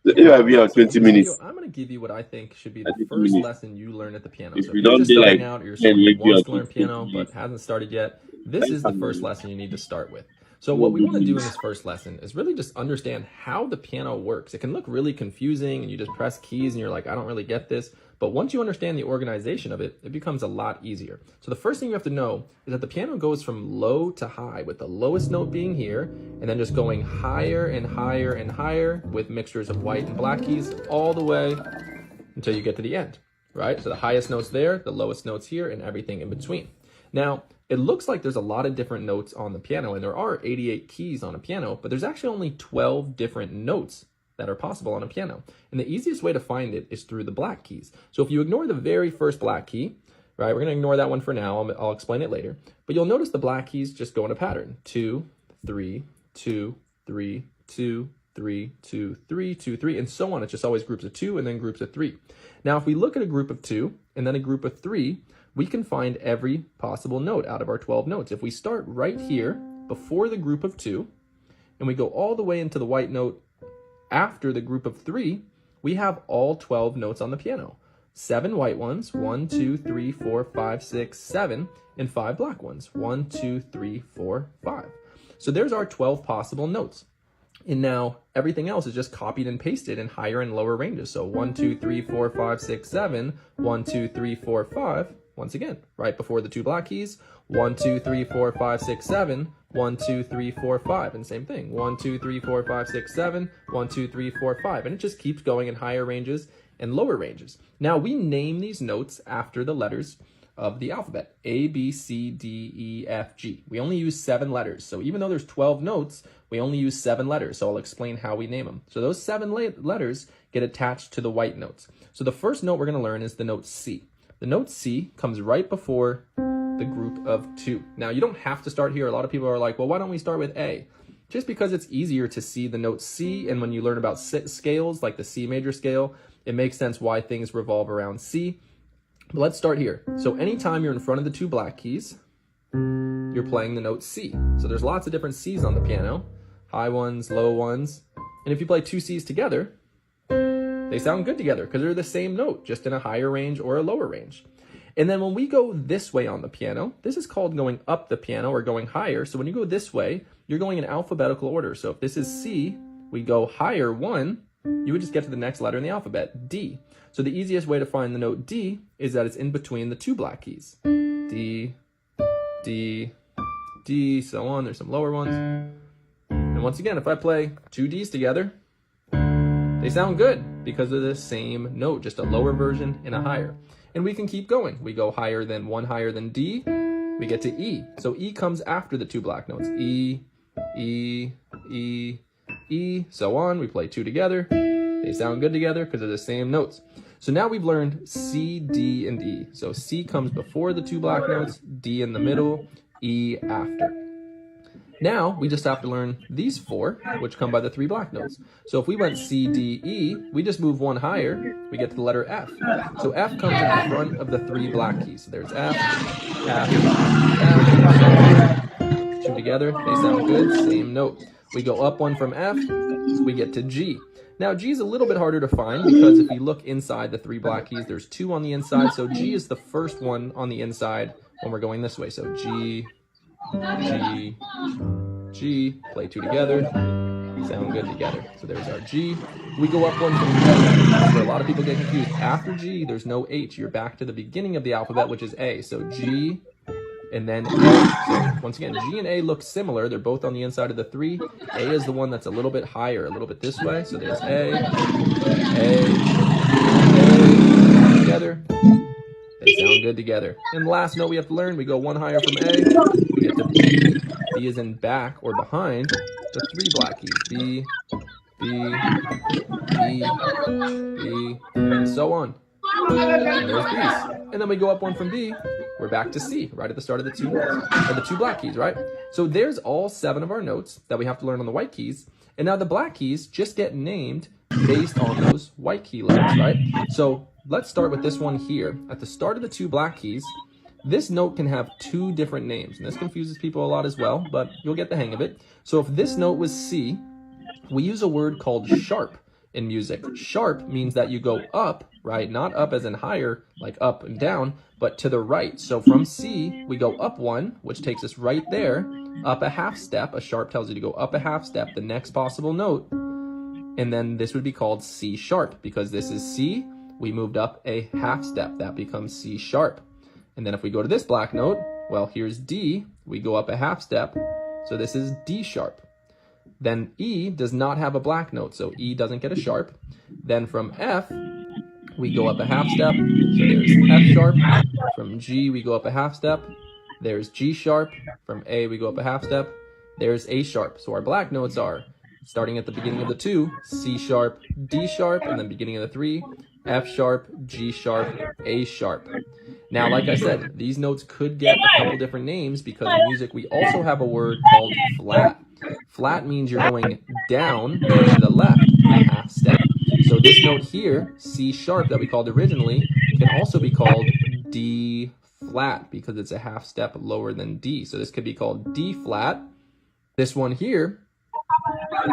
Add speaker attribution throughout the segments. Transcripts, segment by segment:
Speaker 1: If I be on 20 minutes,
Speaker 2: I'm going to give you what I think should be the
Speaker 1: 30
Speaker 2: first
Speaker 1: minutes.
Speaker 2: lesson you learn at the piano.
Speaker 1: If
Speaker 2: So if
Speaker 1: we
Speaker 2: you're
Speaker 1: don't
Speaker 2: just
Speaker 1: be
Speaker 2: starting
Speaker 1: like
Speaker 2: out, or you're
Speaker 1: 10,
Speaker 2: someone who
Speaker 1: maybe
Speaker 2: wants
Speaker 1: on
Speaker 2: to learn
Speaker 1: 20
Speaker 2: piano but
Speaker 1: minutes.
Speaker 2: hasn't started yet, this
Speaker 1: That's
Speaker 2: is the first lesson you need to start with. So what
Speaker 1: what
Speaker 2: we
Speaker 1: we
Speaker 2: want to do in
Speaker 1: need.
Speaker 2: this first lesson is really just understand how the piano works. It can look really confusing and you just press keys and you're like, I don't really get this. But once you understand the organization of it, it becomes a lot easier. So the first thing you have to know is that the piano goes from low to high, with the lowest note being here, and then just going higher and higher and higher with mixtures of white and black keys all the way until you get to the end, right? So the highest note's there, the lowest note's here, and everything in between. Now, it looks like there's a lot of different notes on the piano, and there are 88 keys on a piano, but there's actually only 12 different notes that are possible on a piano. And the easiest way to find it is through the black keys. So if you ignore the very first black key, right, we're going to ignore that one for now. I'll explain it later. But you'll notice the black keys just go in a pattern. 2, 3, 2, 3, 2, 3, 2, 3, 2, 3, and so on. It's just always groups of 2 and then groups of 3. Now, if we look at a group of 2 and then a group of 3, we can find every possible note out of our 12 notes. If we start right here before the group of 2 and we go all the way into the white note after the group of 3, we have all 12 notes on the piano. 7 white ones, 1, 2, 3, 4, 5, 6, 7, and 5 black ones, 1, 2, 3, 4, 5. So there's our 12 possible notes. And now everything else is just copied and pasted in higher and lower ranges. So 1, 2, 3, 4, 5, 6, 7, 1, 2, 3, 4, 5. Once again, right before the 2 black keys, 1, 2, 3, 4, 5, 6, 7, 1, 2, 3, 4, 5, and same thing, 1, 2, 3, 4, 5, 6, 7, 1, 2, 3, 4, 5, and it just keeps going in higher ranges and lower ranges. Now we name these notes after the letters of the alphabet, A, B, C, D, E, F, G. We only use 7 letters, so even though there's 12 notes, we only use 7 letters, so I'll explain how we name them. So those 7 letters get attached to the white notes. So the first note we're going to learn is the note C. The note C comes right before the group of 2. Now, you don't have to start here. A lot of people are like, well, why don't we start with A? Just because it's easier to see the note C, and when you learn about scales, like the C major scale, it makes sense why things revolve around C. But let's start here. So anytime you're in front of the 2 black keys, you're playing the note C. So there's lots of different Cs on the piano, high ones, low ones. And if you play 2 Cs together, they sound good together because they're the same note, just in a higher range or a lower range. And then when we go this way on the piano, this is called going up the piano or going higher. So when you go this way, you're going in alphabetical order. So if this is C, we go higher 1, you would just get to the next letter in the alphabet, D. So the easiest way to find the note D is that it's in between the 2 black keys. D, D, D, so on. There's some lower ones. And once again, if I play 2 Ds together, they sound good because they're the same note, just a lower version and a higher. And we can keep going. We go higher than 1 higher than D, we get to E. So E comes after the 2 black notes. E, E, E, E, so on. We play 2 together. They sound good together because they're the same notes. So now we've learned C, D, and E. So C comes before the 2 black notes, D in the middle, E after. Now we just have to learn these 4, which come by the 3 black notes. So if we went C, D, E, we just move 1 higher, we get to the letter F. So F comes in front of the 3 black keys. So there's F, F, F, 2 together, they sound good, same note. We go up 1 from F, we get to G. Now G is a little bit harder to find because if we look inside the 3 black keys, there's 2 on the inside. So G is the first one on the inside when we're going this way. So G, G, G, play 2 together, sound good together. So there's our G. We go up 1 from A. That's where a lot of people get confused. After G, there's no H. You're back to the beginning of the alphabet, which is A. So G, and then A. So once again, G and A look similar. They're both on the inside of the 3. A is the one that's a little bit higher, a little bit this way. So there's A, together. They sound good together. And the last note we have to learn, we go 1 higher from A, we get to B. B is in back or behind the 3 black keys. B, B, B, B, and so on. And there's B's. And then we go up 1 from B, we're back to C, right at the start of the 2 notes, or the 2 black keys, right? So there's all 7 of our notes that we have to learn on the white keys. And now the black keys just get named based on those white key letters, right? So let's start with this one here. At the start of the 2 black keys, this note can have 2 different names. And this confuses people a lot as well, but you'll get the hang of it. So if this note was C, We use a word called sharp in music. Sharp means that you go up, right? Not up as in higher, like up and down, but to the right. So from C, we go up one, which takes us right there, up a half step. A sharp tells you to go up a half step, the next possible note. And then this would be called C sharp, because this is C, we moved up a half step. That becomes C sharp. And then if we go to this black note, well, here's D, we go up a half step. So this is D sharp. Then E does not have a black note, so E doesn't get a sharp. Then from F, we go up a half step. So there's F sharp. From G, we go up a half step. There's G sharp. From A, we go up a half step. There's A sharp. So our black notes are, starting at the beginning of the 2, C sharp, D sharp, and then beginning of the 3, F sharp, G sharp, A sharp. Now, like I said, these notes could get a couple different names because in music we also have a word called flat. Flat means you're going down to the left a half step. So this note here, C sharp, that we called originally, can also be called D flat because it's a half step lower than D. So this could be called D flat. This one here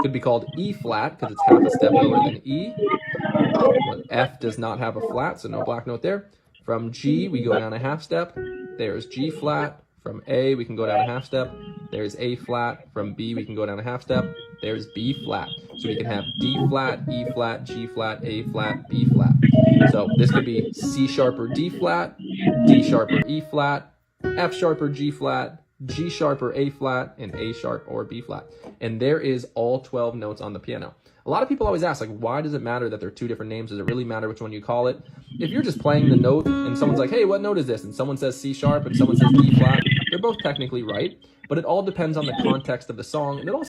Speaker 2: could be called E flat because it's half a step lower than E. F does not have a flat, so no black note there. From G, we go down a half step. There's G flat. From A, we can go down a half step. There's A flat. From B, we can go down a half step. There's B flat. So we can have D flat, E flat, G flat, A flat, B flat. So this could be C sharp or D flat, D sharp or E flat, F sharp or G flat, G sharp or A flat, and A sharp or B flat. And there is all 12 notes on the piano. A lot of people always ask, like, why does it matter that they're 2 different names? Does it really matter which one you call it? If you're just playing the note and someone's like, hey, what note is this? And someone says C sharp and someone says D flat, they're both technically right, but it all depends on the context of the song. And it also